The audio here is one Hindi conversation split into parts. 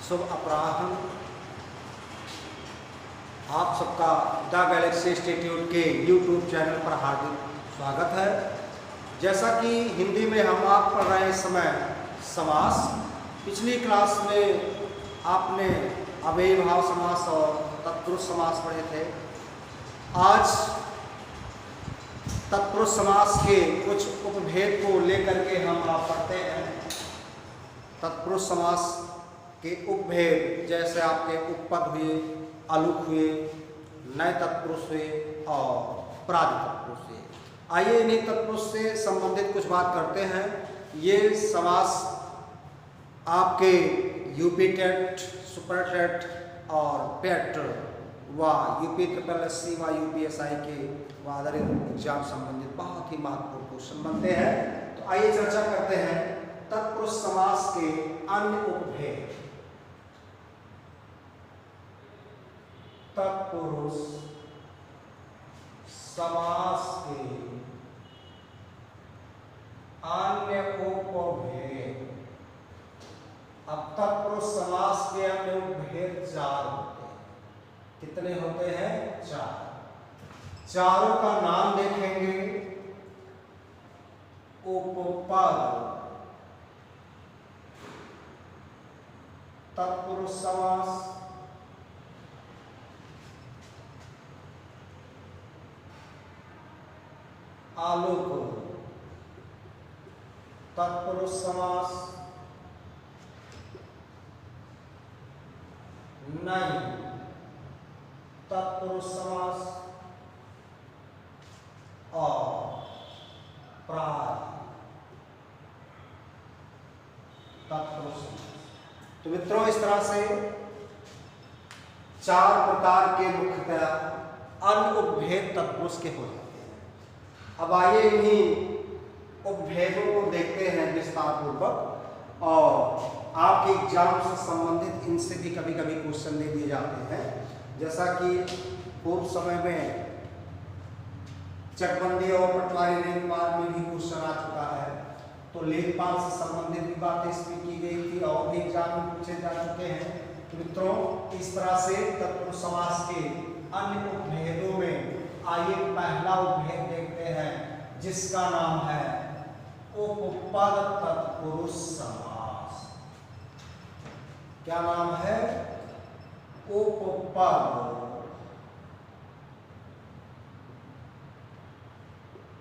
शुभ अपराह्न। आप सबका द गैलेक्सी इंस्टीट्यूट के यूट्यूब चैनल पर हार्दिक स्वागत है। जैसा कि हिंदी में हम आप पढ़ रहे हैं इस समय समास। पिछली क्लास में आपने अव्ययीभाव समास और तत्पुरुष समास पढ़े थे। आज तत्पुरुष समास के कुछ उपभेद को लेकर के हम आप पढ़ते हैं। तत्पुरुष समास के उपभेद जैसे आपके उपपद हुए, अलुक हुए, नए तत्पुरुष हुए और प्रादि तत्पुरुष हुए। आइए इन्हीं तत्पुरुष से संबंधित कुछ बात करते हैं। ये समास आपके यूपी टेट, सुपर टेट और पेट व यूपी ट्रिपल एससी व यूपीएसआई के आधारित एग्जाम संबंधित बहुत ही महत्वपूर्ण क्वेश्चन बनते हैं। तो आइए चर्चा करते हैं तत्पुरुष समास के अन्य उपभेद। तत्पुरुष समास के अन्य उपभेद। अब तत्पुरुष समास के अन्य उपभेद 4 होते हैं। कितने होते हैं? 4। चारों का नाम देखेंगे। उपपद, तत्पुरुष समास, आलोक, तत्पुरुष समास, नई तत्पुरुष समास और प्रादि तत्पुरुष समास। तो मित्रों, इस तरह से 4 प्रकार के मुख्यतः अन्य उपभेद तत्पुरुष के हो जाते हैं। अब आइए इन्हीं उपभेदों को देखते हैं विस्तार पूर्वक। और आपके एग्जाम से संबंधित इनसे भी कभी कभी क्वेश्चन दे दिए जाते हैं। जैसा कि पूर्व समय में चकबंदी और पटवारी लेखपाल में भी क्वेश्चन आ चुका है, तो लेखपाल से संबंधित भी बातें इसमें की गई थी और भी एग्जाम में पूछे जा चुके हैं। तो मित्रों, इस तरह से तत्पुरुष समास के अन्य उपभेदों में आइए पहला उपभेद देखते हैं, जिसका नाम है उपपद तत्पुरुष समास। क्या नाम है? उपपद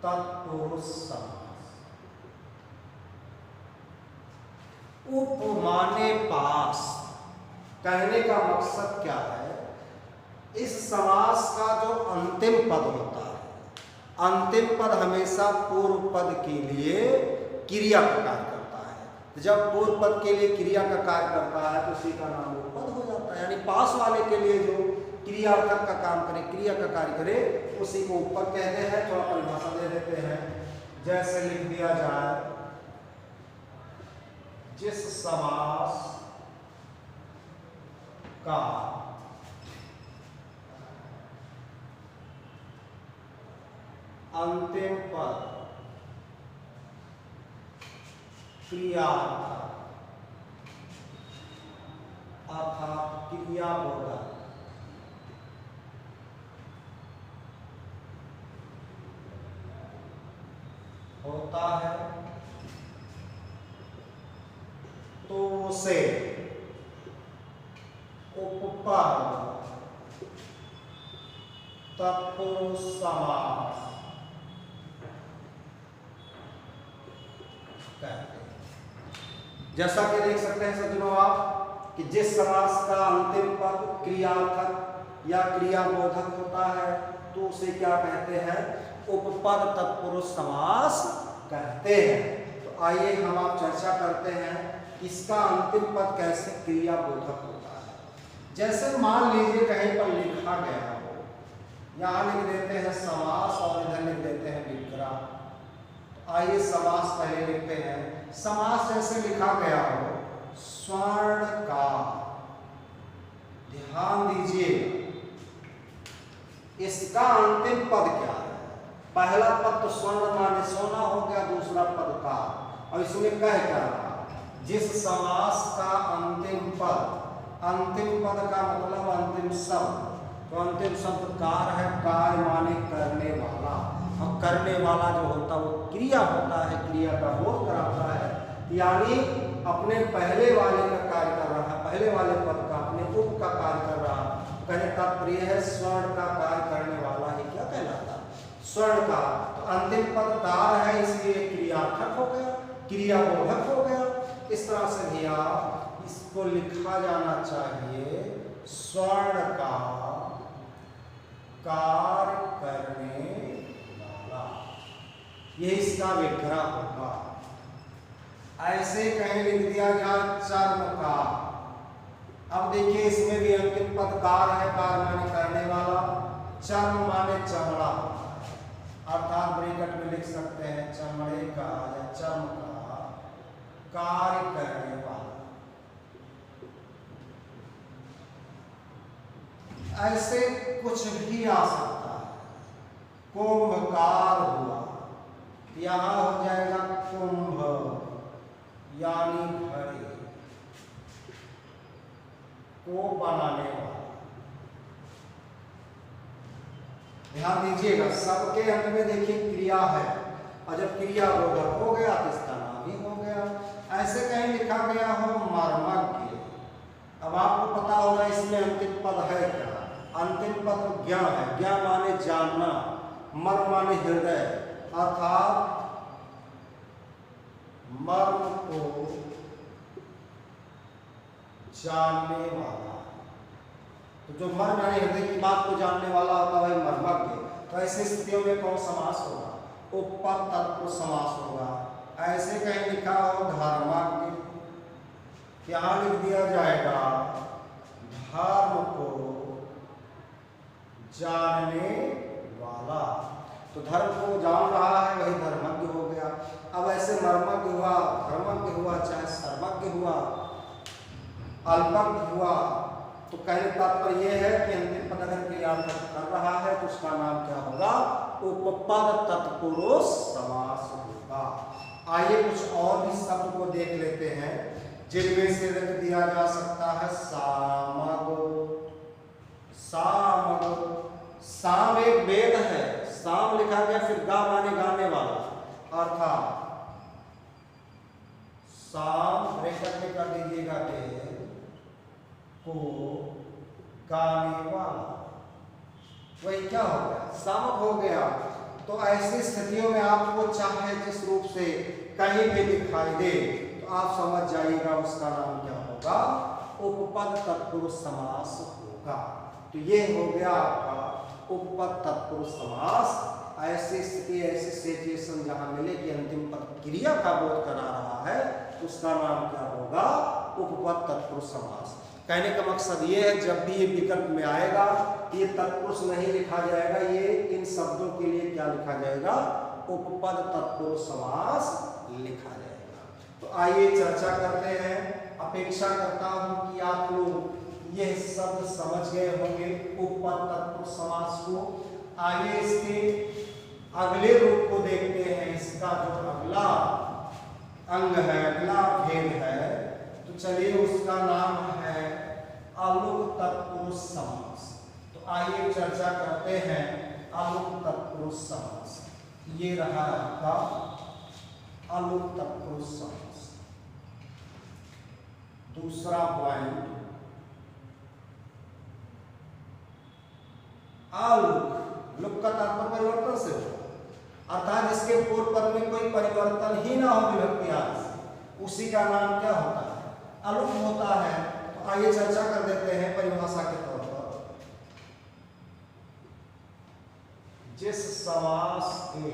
तत्पुरुष समास। उप माने पास। कहने का मकसद क्या है? इस समास का जो अंतिम पद होता है, अंतिम पद हमेशा पूर्व पद के लिए क्रिया का कार्य करता है। जब पूर्व पद के लिए क्रिया का कार्य करता है तो उसी का नाम उपपद हो जाता है। यानी पास वाले के लिए जो क्रियार्थक का काम करे, क्रिया का कार्य करे, उसी को उपपद कहते हैं। थोड़ा परिभाषा दे देते हैं। जैसे लिख दिया जाए, जिस समास का अंतिम पद क्रियार्थक अर्थात क्रियाबोधक होता है, तो उसे उपपद तत्पुरुष समास कहते हैं। जैसा कि देख सकते हैं सज्जनों आप कि जिस समास का अंतिम पद क्रियार्थक या क्रियाबोधक होता है तो उसे क्या कहते हैं? उपपद तत्पुरुष समास कहते हैं। तो आइए हम आप चर्चा करते हैं इसका अंतिम पद कैसे क्रियाबोधक होता है। जैसे मान लीजिए कहीं पर लिखा गया हो, यहाँ लिख देते हैं समास और इधर लिख देते हैं विग्रह। तो आइए समास पहले लिखते हैं। समास जैसे लिखा गया हो, स्वर्णकार। ध्यान दीजिए, इसका अंतिम पद क्या है? पहला पद तो स्वर्ण माने सोना हो गया, दूसरा पद का। और इसमें कह क्या रहा? जिस समास का अंतिम पद अंतिम पद का मतलब अंतिम शब्द, तो अंतिम शब्द कार है। कार माने करने वाला, और करने वाला जो होता है वो क्रिया होता है, क्रिया का बोध कराता है। यानी अपने पहले वाले का कार्य कर रहा है, पहले वाले पद का अपने उप का कार्य कर रहा है। कहने का प्रिय है स्वर्ण का कार्य करने वाला ही क्या कहलाता है, स्वर्ण का। तो अंतिम पद कार है, इसलिए क्रियार्थक हो गया, क्रियाबोधक हो गया। इस तरह से भी आप इसको लिखा जाना चाहिए, स्वर्ण का कार्य करने वाला, ये इसका विग्रह होगा। ऐसे कहीं लिख दिया जाए चर्म का। अब देखिए इसमें भी अंतिम पद कार है, कार माने करने वाला, चर्म माने चमड़ा, अर्थात ब्रैकेट में लिख सकते हैं चमड़े का या चर्म का कार्य करने वाला। ऐसे कुछ भी आ सकता है। कुंभकार हुआ, यहां हो जाएगा कुंभ यानी घड़े को बनाने वाला। ध्यान दीजिएगा, सबके अंत में देखिए क्रिया है, और जब क्रिया बोधक हो गया तो इसका नाम ही हो गया। ऐसे कहीं लिखा गया हो मर्मज्ञ। अब आपको पता होगा इसमें अंतिम पद है क्या, अंतिम पद ज्ञ है। ज्ञ माने जानना, मर्म माने हृदय, अर्थात मर्म को जानने वाला। तो जो मर्म यानी हृदय की बात को जानने वाला होता है वही मर्मज्ञ। तो ऐसी स्थितियों में कौन समास होगा, उपपद तत्पुरुष समास होगा। ऐसे कहीं लिखा हो धर्मज्ञ, क्या लिख दिया जाएगा, धर्म को जानने वाला। तो धर्म को जान रहा है वही धर्मज्ञ हो गया। अब ऐसे मर्मज्ञ हुआ, धर्मज्ञ हुआ, चाहे सर्वज्ञ हुआ, अल्पज्ञ हुआ, तो कहने का तात्पर्य यह है कि अंतिम पद अगर क्रियार्थक कर रहा है तो उसका नाम क्या होगा, उपपद तत्पुरुष समास होगा। आइए कुछ और भी शब्द को देख लेते हैं जिनमें से रख दिया जा सकता है सामग। सामग, साम एक वेद है, साम लिखा गया, फिर गा माने गाने वाला, अर्थात साम ब्रैकेट में कर दीजिएगा को गाने वाला, वही क्या हो गया, सामक हो गया। तो ऐसी स्थितियों में आपको चाहे जिस रूप से कहीं भी दिखाई दे तो आप समझ जाइएगा उसका नाम क्या होगा, उपपद तत्पुरुष समास होगा। तो ये हो गया आपका उपपद तत्पुरुष समास। ऐसी स्थिति, ऐसी सिचुएशन जहां मिले कि अंतिम पद क्रिया का बोध करा रहा है तो उसका नाम क्या होगा, उपपद तत्पुरुष समास। कहने का मकसद ये है जब भी ये विकल्प में आएगा ये तत्पुरुष नहीं लिखा जाएगा, ये इन शब्दों के लिए क्या लिखा जाएगा, उपपद तत्पुरुष समास लिखा जाएगा। तो आइए चर्चा करते हैं। अपेक्षा करता हूं कि आप लोग ये शब्द समझ गए होंगे उपपद तत्पुरुष समास को। आइए इसके अगले रूप को देखते हैं। इसका जो अगला अंग है, अगला भेद है, तो चलिए उसका नाम है अलुक तत्पुरुष समास। तो आइए चर्चा करते हैं अलुक तत्पुरुष समास। ये रहा आपका अलुक तत्पुरुष समास। दूसरा पॉइंट, अलुक, लुक का तात्पर्य परिवर्तन से हो, अर्थात जिसके पूर्व पद में कोई परिवर्तन ही ना हो विभक्ति आदि से, उसी का नाम क्या होता है, अलुक होता है। तो आइए चर्चा कर देते हैं परिभाषा के तौर पर। जिस समास के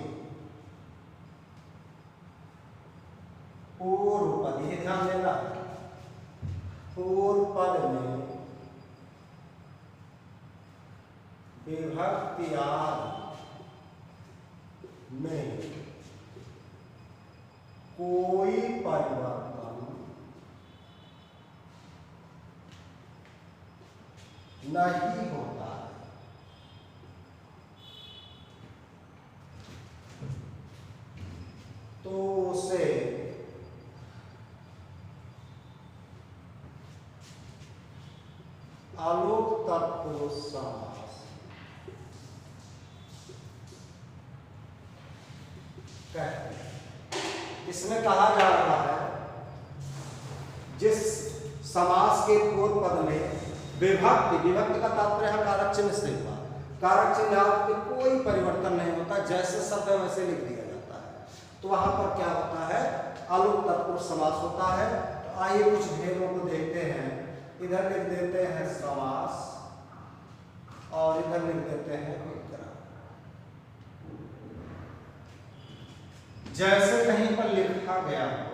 पूर्व पद, ये ध्यान देना, पूर्व पद में विभक्ति आदि में कोई परिवर्तन नहीं होता है, तो उसे अलुक तत्पुरुष समास। कहते हैं इसमें कहा जा रहा है जिस समास के पूर्व पद में विभक्ति, विभक्ति का तात्पर्य है कारक चिन्ह से हुआ, कारक चिन्ह आपके कोई परिवर्तन नहीं होता, जैसे शब्द है वैसे लिख दिया जाता है, तो वहां पर क्या होता है, अलुक तत्पुरुष समास होता है। तो आइए कुछ भेदों को देखते हैं। इधर लिख देते हैं समास और इधर लिख देते हैं विग्रह। जैसे कहीं पर लिखा गया हो,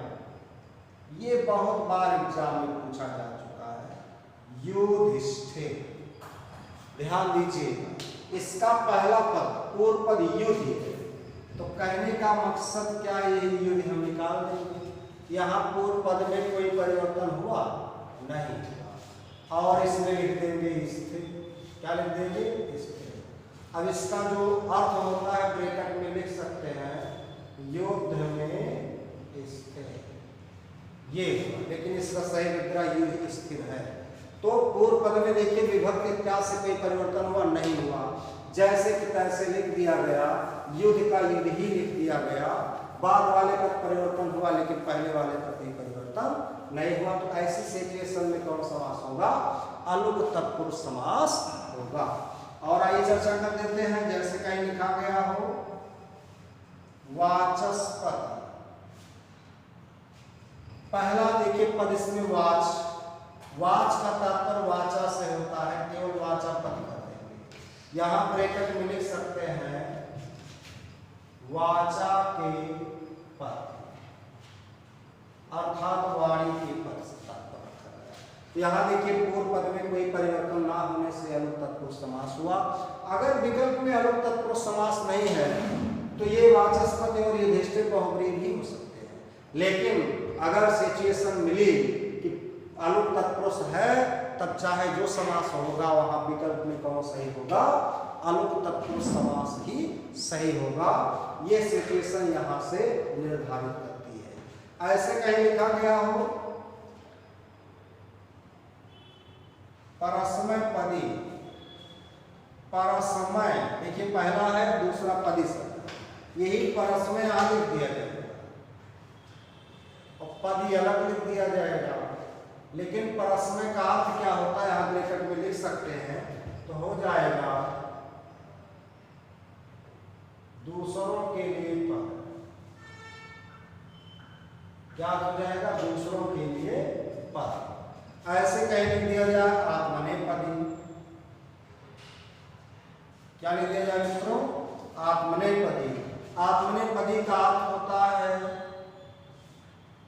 ये बहुत बार एग्जाम में पूछा जा चुका है, युधिष्ठिर। ध्यान दीजिए, इसका पहला पद पूर्व पद युध है, तो कहने का मकसद क्या है, ये युध हम निकाल देंगे। यहाँ पूर्व पद में कोई परिवर्तन हुआ नहीं, और इसमें लिख देंगे स्थिर। क्या लिख देंगे, स्थिर। अब इसका जो अर्थ होता है ब्रैकेट में लिख सकते हैं, युद्ध में स्थिर, ये, लेकिन इसका सही विग्रह युद्ध स्थिर है। तो पूर्व पद में देखिए विभक्ति इत्यादि से कोई परिवर्तन हुआ नहीं हुआ, जैसे कि तैसे लिख दिया गया, युद्ध का युद्ध ही लिख दिया गया। बाद वाले का परिवर्तन हुआ लेकिन पहले वाले का कोई परिवर्तन नहीं हुआ। तो ऐसी सिचुएशन में कौन समास होगा, अलुक तत्पुरुष समास होगा। और आइए चर्चा कर देते हैं। जैसे कहीं लिखा गया हो वाचस्पति, पहला देखिए पद इसमें वाच, वाच का तात्पर्य वाचा से होता है, केवल वाचा पद कर देंगे। यहां ब्रैकेट में लिख सकते हैं वाचा के पद, अर्थात वाणी के पद से तात्पर्य कर रहा है। यहां देखिए पूर्व पद में कोई परिवर्तन ना होने से अलुक तत्पुरुष समास हुआ। अगर विकल्प में अलुक तत्पुरुष समास नहीं है तो ये वाचस्पति और युधिष्ठिर बहुब्रीहि भी हो सकते हैं। लेकिन अगर सिचुएशन मिली कि अलुक तत्पुरुष है, तब चाहे जो समास होगा वहां विकल्प में कौन सही होगा, अलुक तत्पुरुष समास ही सही होगा। ये सिचुएशन यहां से निर्धारित करती है। ऐसे कहीं लिखा गया हो परस्मय पदी, परस्मय देखिए पहला है, दूसरा पदी शब्द, यही परस्मय आगे लिख दिया जाएगा और पदी अलग लिख दिया जाएगा। लेकिन परस्मय का अर्थ क्या होता है आप ब्रैकेट में लिख सकते हैं, तो हो जाएगा दूसरों के लिए पद। क्या हो जाएगा, दूसरों के लिए पद। ऐसे कहीं लिख दिया जाए आत्मनेपदी। क्या लिख दिया जाए मित्रों, आत्मनेपदी। आत्मनेपदी का अर्थ होता है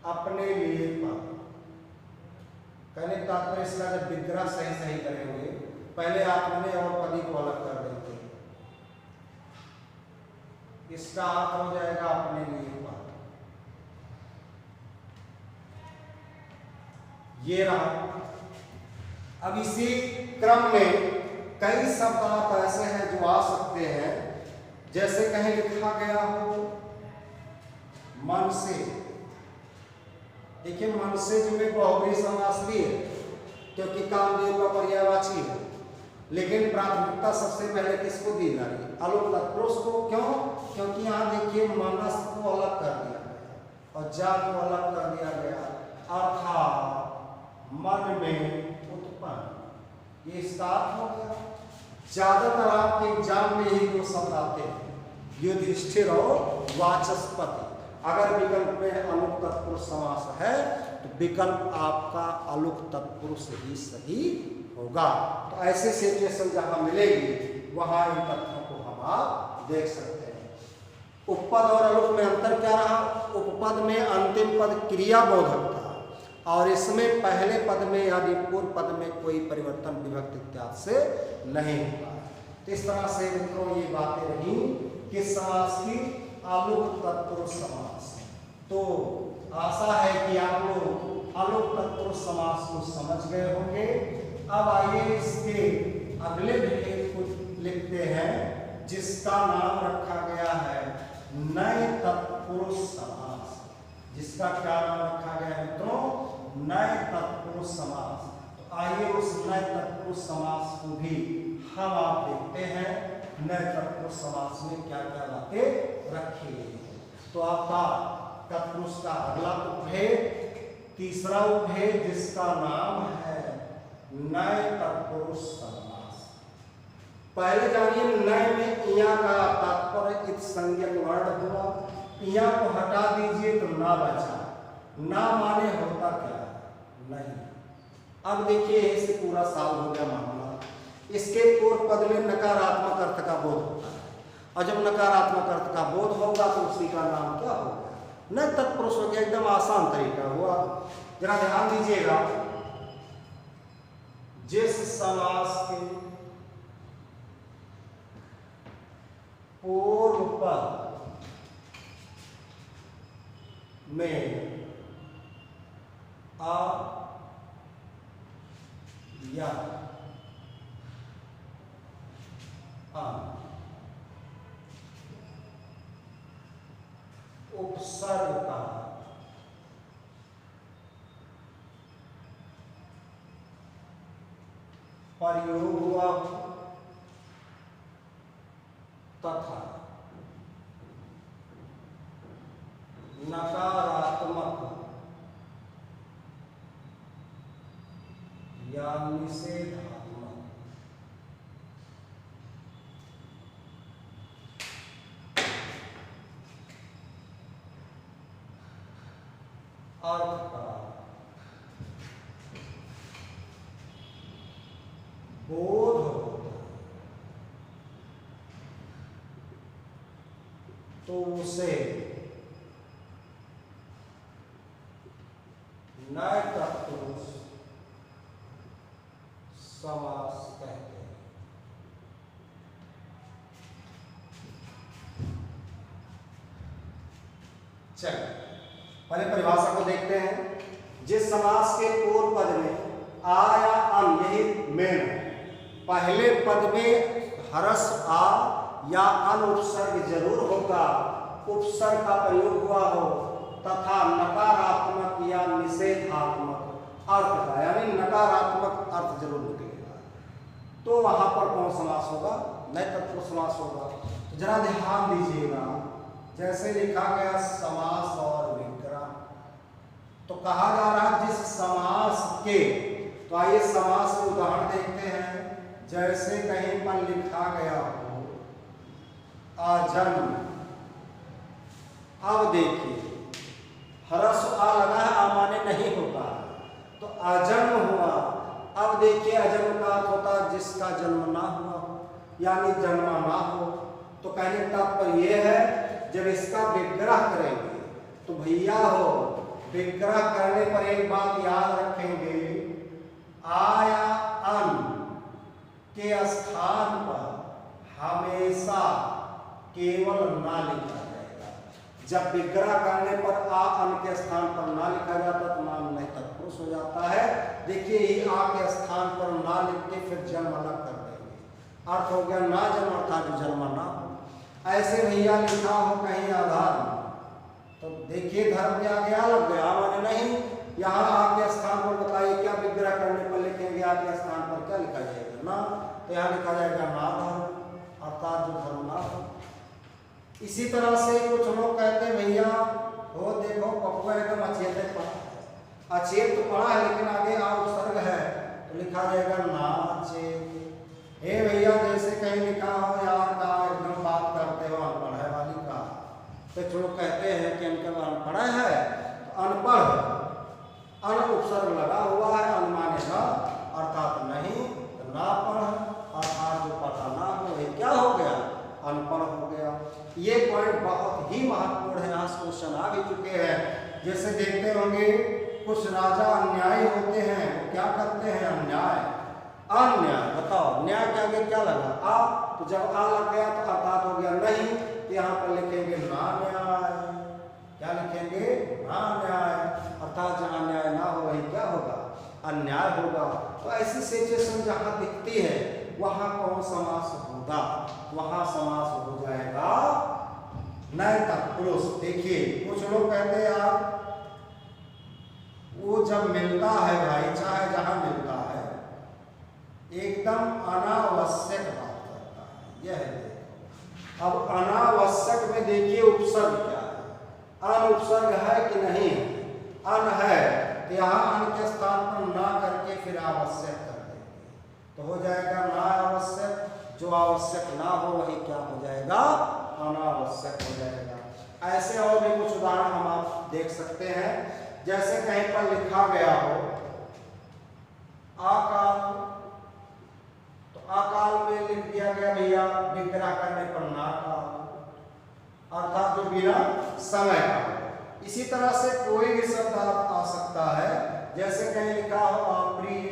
अपने लिए पद। कहने का तात्पर्य इसका जब विग्रह सही सही करेंगे, पहले आत्मने और पदी को अलग कर देंगे, इसका अर्थ हो जाएगा अपने लिए पद। ये रहा। अब इसी क्रम में कई शब्द आप ऐसे हैं जो आ सकते हैं। जैसे कहीं लिखा गया हो मन से, देखिए मन से में बहुब्रीहि समास भी है क्योंकि कामदेव का पर्यायवाची है, लेकिन प्राथमिकता सबसे पहले किसको दी जा रही है, अलुक तत्पुरुष को। क्यों, क्योंकि यहाँ देखिए मनस को अलग कर दिया गया और जा को अलग कर दिया गया, अर्थात मन में उत्पन्न, ये इसका अर्थ हो गया। ज्यादातर आपके एग्जाम में ही दो शब्द आते हैं, युधिष्ठिर और वाचस्पति। अगर विकल्प में अलुक तत्पुरुष समास है तो विकल्प आपका अलुक तत्पुरुष ही सही होगा। तो ऐसे सिचुएशन जहां मिलेगी वहां इन तथ्यों को हम आप देख सकते हैं। उपपद और अलुक में अंतर क्या रहा, उपपद में अंतिम पद क्रियाबोधक था और इसमें पहले पद में यानी पूर्व पद में कोई परिवर्तन विभक्ति इत्यादि से नहीं होगा। तो इस तरह से मित्रों ये बातें रही किस समास की, अलुक तत्पुरुष समास। तो आशा है कि आप लोग अलुक तत्पुरुष समास को समझ गए होंगे। अब आइए इसके अगले भेद को लिखते हैं जिसका नाम रखा गया है नए तत्पुरुष समास। जिसका क्या नाम रखा गया है मित्रों, नए तत्पुरुष समास। तो आइए उस नए तत्पुरुष समास को भी हम आप देखते हैं नए तत्पुरुष समास में क्या क्या बातें रखी गई है। तो आपका तत्पुरुष का अगला उपभेद, तीसरा उपभेद जिसका नाम है नए तत्पुरुष समास। पहले जानिए नए में इया का तात्पर्य इत संज्ञक वर्ण हुआ, इया को हटा दीजिए तो ना बचा, ना माने होता क्या नहीं। अब देखिए इससे पूरा साल हो गया मामला। इसके पूर्व पद में नकारात्मक अर्थ का बोध होता है, और जब नकारात्मक अर्थ का बोध होगा तो उसी का नाम क्या होगा, न तत्पुरुष हो गया। एकदम आसान तरीका हुआ। जरा ध्यान दीजिएगा, जिस समास के पूर्व पद में आ या उपसर्ग का प्रयोग हुआ तथा नकारात्मक या निषेधात्मक अर्थ का बोध होता है तो उसे नए तत्पुरुष समास कहते हैं। चलिए पहले परिभाषा को देखते हैं। जिस समास के पूर्व पद में आ या अन, यही मेन है। पहले पद में हरस आ या अन उपसर्ग जरूर होगा, उपसर्ग का प्रयोग हुआ हो तथा नकारात्मक या निषेधात्मक अर्थ का, यानी नकारात्मक अर्थ जरूर निकलेगा, तो वहां पर कौन समास होगा, नए तत्पुरुष समास होगा। तो जरा ध्यान दीजिएगा, जैसे लिखा गया समास और विग्रह, तो कहा जा रहा है जिस समास के, तो आइए समास में उदाहरण देखते हैं। जैसे कहीं पर लिखा गया हो आजन्म, अब देखिए हरस आ लगा है, आ माने नहीं होता, तो अजन्म हुआ। अब देखिए अजन्म का अर्थ होता है जिसका जन्म ना हुआ, यानी जन्मा ना हो। तो कहने का तात्पर्य यह है जब इसका विग्रह करेंगे तो भैया हो, विग्रह करने पर एक बात याद रखेंगे, आ या अन के स्थान पर हमेशा केवल ना लिखा जाएगा। जब विग्रह करने पर आ अन के स्थान पर ना लिखा जाता तो नाम नहीं तत्पुरुष हो जाता है। देखिए ये आ के स्थान पर ना लिख के फिर जन्म अलग कर देंगे, अर्थ हो गया ना जन्म, अर्थात जन्म ना हो। ऐसे भैया लिखा हो कहीं आधार, तो देखिए धर्म के आगे आ लग गया, माने नहीं। यहाँ आ के स्थान पर बताइए क्या विग्रह करने पर लिखेंगे, आ के स्थान पर क्या लिखा जाएगा, ना, तो यहाँ लिखा जाएगा ना धर्म, अर्थात जो धर्म ना हो। इसी तरह से कुछ लोग कहते हैं भैया हो देखो पप्पू एकदम अचेत पढ़ा है, अचेत तो पढ़ा है लेकिन आगे आ उपसर्ग है तो लिखा जाएगा ना अचेत। हे भैया जैसे कहीं लिखा हो यार का एकदम बात करते हो अनपढ़ है वाली का, तो लोग कहते हैं कि इनका अनपढ़ है, तो अनपढ़ अन उपसर्ग लगा हुआ है, अनुमाने न अर्थात नहीं, तो ना पढ़ अर्थात जो पढ़ा ना हो, ये क्या हो गया, अनपढ़ हो गया। ये पॉइंट बहुत ही महत्वपूर्ण है, यहाँ क्वेश्चन आ भी चुके हैं। जैसे देखते होंगे कुछ राजा अन्यायी होते हैं, वो क्या करते हैं, अन्याय, अन्याय। बताओ न्याय के आगे क्या लगा, आ, तो जब आ लग गया तो अर्थात हो गया नहीं, तो यहाँ पर लिखेंगे ना न्याय, क्या लिखेंगे, ना न्याय, अर्थात जहाँ न्याय ना हो वही क्या होगा, अन्याय होगा। तो ऐसी सिचुएशन जहाँ दिखती है वहाँ कौन समास होगा, वहाँ समास हो जाएगा नए तत्पुरुष। देखिए कुछ लोग कहते हैं यार वो जब मिलता है भाई, चाहे जहाँ मिलता है एकदम अनावश्यक बात करता है। यह देखो, अब अनावश्यक में देखिए उपसर्ग क्या है, अन उपसर्ग है कि नहीं है? अन है, तो यहाँ अन के स्थान पर ना करके फिर आवश्यक कर देंगे, तो हो जाएगा ना आवश्यक। जो आवश्यक ना हो वही क्या हो जाएगा? अनावश्यक हो जाएगा। ऐसे और भी कुछ उदाहरण हम आप देख सकते हैं। जैसे कहीं पर लिखा गया हो अकाल, तो अकाल में लिख दिया गया भैया विग्रह करने पर ना काल, अर्थात जो बिना समय का। इसी तरह से कोई भी शब्द आ सकता है। जैसे कहीं लिखा हो अप्रिय,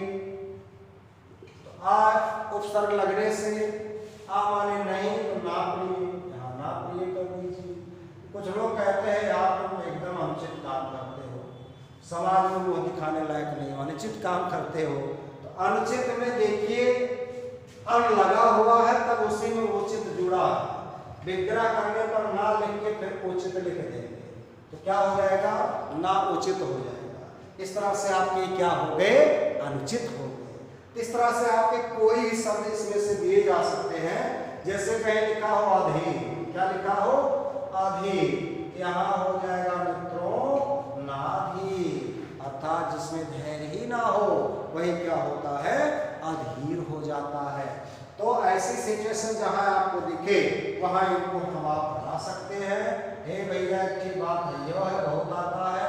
तो आ उपसर्ग लगने से आ माने नहीं, तो ना प्रिय, यहाँ ना प्रिय कर दीजिए। कुछ लोग कहते हैं यार तुम एकदम अनुचित काम करते हो, समाज में मुंह दिखाने लायक नहीं, अनुचित काम करते हो। तो अनुचित में देखिए अन लगा हुआ है, तब उसी में उचित जुड़ा है। विग्रह करने पर ना लिख के फिर उचित लिख देंगे, तो क्या हो जाएगा? ना उचित हो जाएगा। इस तरह से आपके क्या हो गए? अनुचित हो गए। इस तरह से आपके कोई भी शब्द इसमें से दिए जा सकते हैं। जैसे कहीं लिखा हो अधीर, क्या लिखा हो? अधीर, यहाँ हो जाएगा मित्रों नाधीर, अर्थात जिसमें धैर्य ही ना हो वही क्या होता है? अधीर हो जाता है। तो ऐसी सिचुएशन जहां आपको दिखे वहां इनको हम आप बना सकते हैं। हे भैया की बात है, यह है बहुत आता है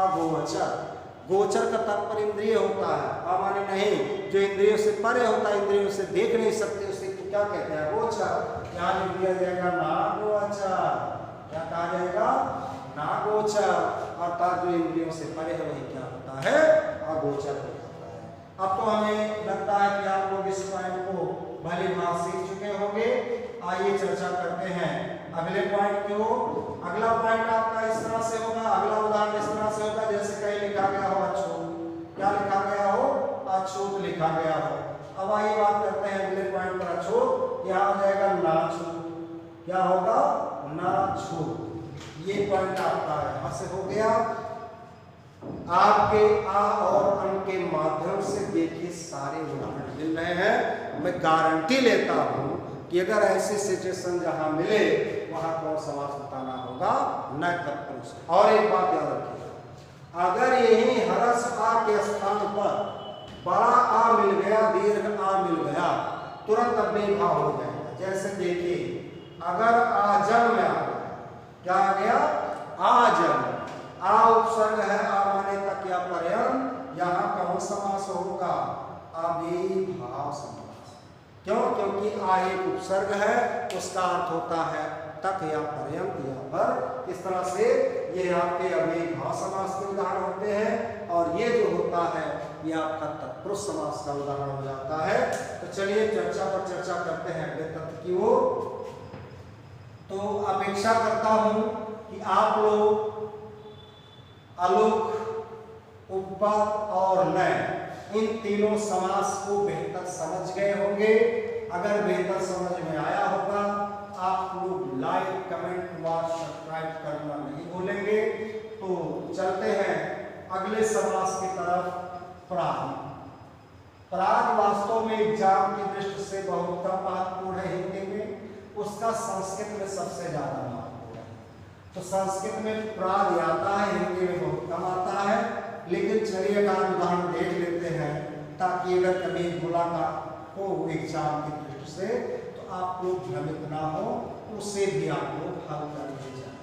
अगोचर। गोचर का तात्पर्य इंद्रिय होता है, अमाने नहीं, जो इंद्रियों से परे होता है, इंद्रियों से देख नहीं सकते, उसे क्या कहते हैं? गोचर। यहाँ लिख दिया जाएगा नागोचर। क्या कहा जाएगा? नागोचर, अर्थात जो इंद्रियों से परे है वही क्या होता है? अगोचर हो जाता है। अब तो हमें लगता है कि आप लोग इस पॉइंट को भली भांति सीख चुके होंगे। आइए चर्चा करते हैं अगले पॉइंट की ओर। अगला पॉइंट आपका इस तरह से होगा, अगला उदाहरण इस तरह से होगा। जैसे कहीं लिखा गया हो अछूत, क्या लिखा गया हो? अछूत लिखा गया हो। अब आइए बात करते हैं अगले पॉइंट पर अछूत। यहाँ हो जाएगा नाछूत। क्या होगा? नाछूत। ये पॉइंट आपका यहाँ से हो गया। आपके आ और अन के माध्यम से देखिए सारे उदाहरण मिल रहे हैं। मैं गारंटी लेता हूं कि अगर ऐसी सिचुएशन जहां मिले वहां कौन समास बताना होगा? न तत्पुरुष। और एक बात याद रखिएगा, अगर यही हरस आ के स्थान पर बड़ा आ मिल गया, दीर्घ आ मिल गया, तुरंत अव्ययभाव हो जाएगा। जैसे देखिए अगर आजम में आ गया, क्या आ गया? आजम, आ उपसर्ग है, आ माने तक या पर्यंत, यहाँ कौन समास होगा? अव्ययभाव समास। क्यों? क्योंकि आ एक उपसर्ग है, उसका अर्थ होता है तक या पर्यंत या पर। इस तरह से ये आपके अव्ययभाव समास के उदाहरण होते हैं। और ये जो होता है ये आपका तत्पुरुष समास का उदाहरण हो जाता है। तो चलिए चर्चा पर चर्चा करते हैं अगले तत्व की ओर। तो अपेक्षा करता हूं कि आप लोग अलुक, उपपद और लय इन तीनों समास को बेहतर समझ गए होंगे। अगर बेहतर समझ में आया होगा आप लोग लाइक, कमेंट व सब्सक्राइब करना नहीं भूलेंगे। तो चलते हैं अगले समास की तरफ। प्राग। प्राग वास्तव में एग्जाम की दृष्टि से बहुत कम महत्वपूर्ण है हिंदी में, उसका संस्कृत में सबसे ज्यादा महत्वपूर्ण है। तो संस्कृत में प्राग आता है, हिंदी में बहुत कम आता है। लेकिन चलिए एक उदाहरण देख लेते हैं ताकि अगर कभी मुलाकात हो एग्जाम की दृष्टि से तो आप लोग भ्रमित ना हो, उसे भी आप लोग हल कर ले जाए।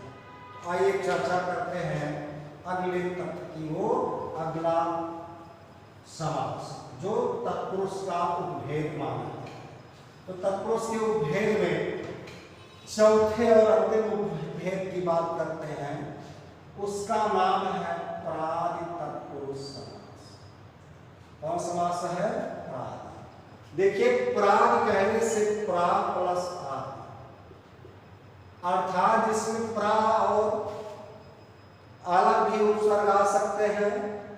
आइए चर्चा करते हैं अगले तत्व की ओर। अगला समास जो तत्पुरुष का उपभेद माना है। तो तत्पुरुष के उपभेद में चौथे और अंतिम उपभेद की बात करते हैं, उसका नाम है प्रादि तत्पुरुष समास। कौन समास है? प्रादि। देखिए प्राग कहने से प्रा प्लस आदि, अर्थात जिसमें प्रा और अलग भी उपसर्ग आ सकते हैं,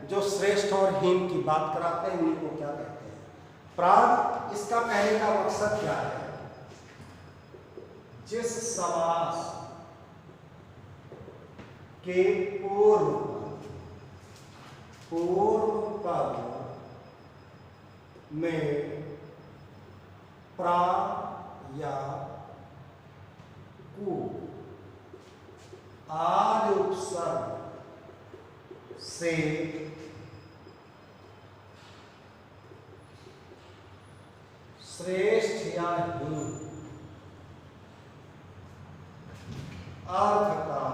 जो श्रेष्ठ और हीन की बात कराते हैं, उनको क्या कहते हैं? प्राग। इसका कहने का मकसद क्या है? जिस समास के पूर्व पद में प्रा या कु आदि उपसर्ग से श्रेष्ठ या हीन अर्थ का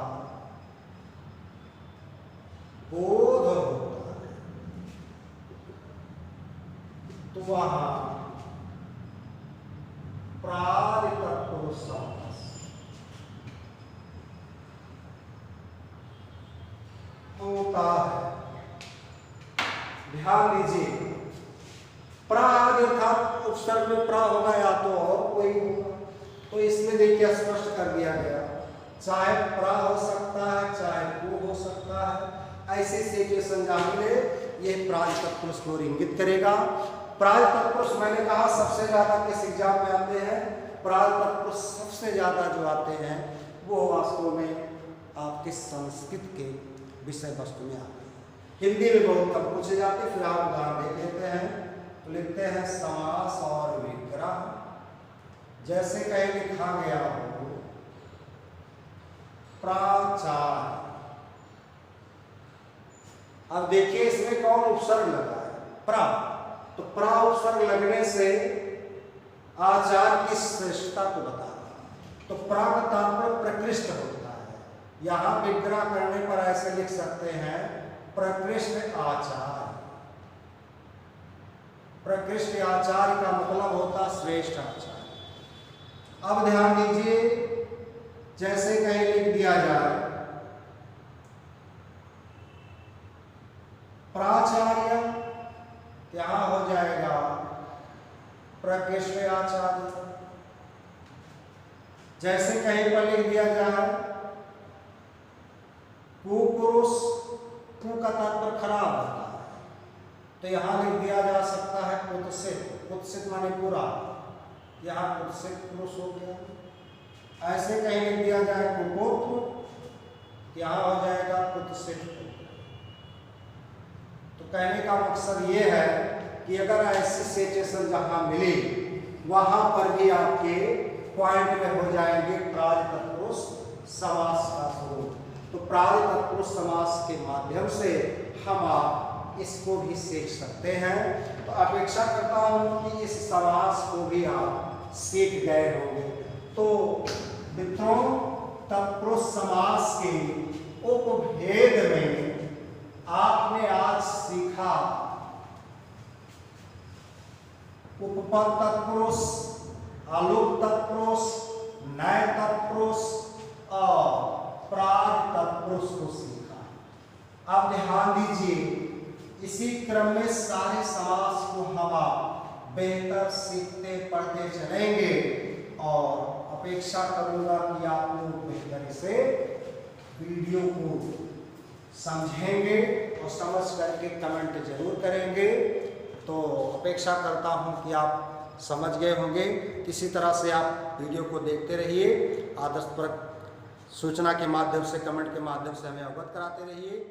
बोध होता है तो वहां प्रादि तत्पुरुष समास होता है। ध्यान दीजिए, प्रादि अर्थात उपसर्ग में प्रा होगा या तो और कोई होगा, तो इसमें देखिए स्पष्ट कर दिया गया, चाहे प्रा हो सकता है चाहे को हो सकता है। ऐसी सिचुएशन जहां मिले ये प्रादि तत्पुरुष को इंगित करेगा। प्रादि तत्पुरुष मैंने कहा सबसे ज्यादा किस एग्जाम में आते हैं, प्रादि तत्पुरुष सबसे ज्यादा जो आते हैं वो वास्तव में आपके संस्कृत के विषय वस्तु में आते हैं। हिंदी में बहुत कम पूछे जाते, फिर आप उदाहरण देख लेते हैं। तो लिखते हैं समास और विग्रह, जैसे कहीं लिखा गया हो प्राचार्य। अब देखिए इसमें कौन उपसर्ग लगा है, प्रा। तो प्रा उपसर्ग लगने से आचार्य की श्रेष्ठता को बता रहा है। तो प्रा का तात्पर्य प्रकृष्ट होता है। यहां विग्रह करने पर ऐसे लिख सकते हैं प्रकृष्ट आचार्य। प्रकृष्ट आचार्य का मतलब होता श्रेष्ठ आचार्य। अब ध्यान दीजिए, जैसे कहीं लिख दिया जाए प्राचार्य, यहां हो जाएगा प्रकृष्ट आचार्य। जैसे कहीं पर लिख दिया जाए कुपुरुष, कु का तात्पर्य खराब होता है, तो यहां लिख दिया जा सकता है कुत्सित। कुत्सित माने बुरा, यहां कुत्सित पुरुष हो गया। ऐसे कहीं लिख दिया जाए कुपुत्र, यहां हो जाएगा कुत्सित। तो कहने का मकसद ये है कि अगर ऐसी सिचुएशन जहां मिले वहां पर भी आपके पॉइंट में हो जाएंगे प्रादि तत्पुरुष समास का स्वरूप। तो प्रादि तत्पुरुष समास के माध्यम से हम आप इसको भी सीख सकते हैं। तो अपेक्षा करता हूं कि इस समास को भी आप सीख गए होंगे। तो मित्रों, तत्पुरुष समास के उपभेद में आपने आज सीखा उपपद तत्पुरुष, आलोक तत्पुरुष, नय तत्पुरुष और प्रादि तत्पुरुष को सीखा। अब ध्यान दीजिए, इसी क्रम में सारे समास को हम आप बेहतर सीखते पढ़ते चलेंगे और अपेक्षा करूंगा कि आप लोग बेहतर से वीडियो को समझेंगे और समझ करके कमेंट जरूर करेंगे। तो अपेक्षा करता हूं कि आप समझ गए होंगे। किसी तरह से आप वीडियो को देखते रहिए, आदर्शप्रद सूचना के माध्यम से, कमेंट के माध्यम से हमें अवगत कराते रहिए।